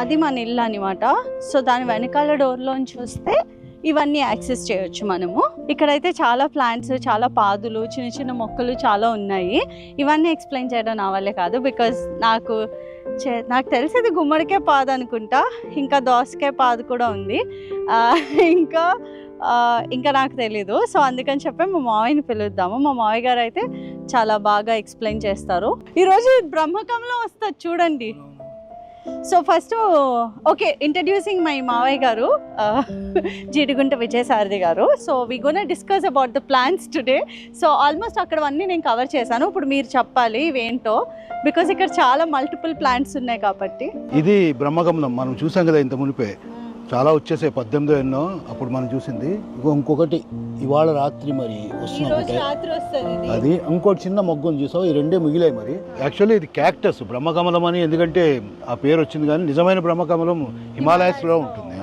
అది మన ఇల్లు అనమాట. సో దాని వెనకాల డోర్లోంచి చూస్తే ఇవన్నీ యాక్సెస్ చేయొచ్చు మనము. ఇక్కడైతే చాలా ప్లాంట్స్, చాలా పాదులు, చిన్న చిన్న మొక్కలు చాలా ఉన్నాయి. ఇవన్నీ ఎక్స్ప్లెయిన్ చేయడం నా వల్లే కాదు, బికాజ్ నాకు తెలిసేది గుమ్మడికాయ పాదు అనుకుంటా, ఇంకా దోసకాయ పాదు కూడా ఉంది, ఇంకా నాకు తెలీదు. సో అందుకని చెప్పి మా మావయ్యని పిలుద్దాము. మా మావయ్య గారు అయితే చాలా బాగా ఎక్స్ప్లెయిన్ చేస్తారు. ఈరోజు బ్రహ్మకమలం వస్తుంది చూడండి. So first okay, introducing my మావయ్య గారు, జీడిగుంట విజయసారథి గారు. So we gonna discuss about the plans today. So almost అక్కడ అన్నీ నేను కవర్ చేశాను. ఇప్పుడు మీరు చెప్పాలి ఇవేంటో, బికాస్ ఇక్కడ చాలా మల్టిపుల్ ప్లాంట్స్ ఉన్నాయి కాబట్టి. ఇది బ్రహ్మకమలం మనం చూసాం కదా ఇంత మునిపే, చాలా వచ్చేసాయి 18 ఎన్నో అప్పుడు మనం చూసింది. ఇంకొకటి ఇవాళ రాత్రి మరి వస్తుంది, అది ఇంకోటి చిన్న మొగ్గను చూసావు. ఈ రెండే మిగిలాయి. మరి యాక్చువల్లీ ఇది క్యాక్టస్ బ్రహ్మకమలం అని ఎందుకంటే ఆ పేరు వచ్చింది, కానీ నిజమైన బ్రహ్మకమలం హిమాలయాస్లో ఉంటుంది.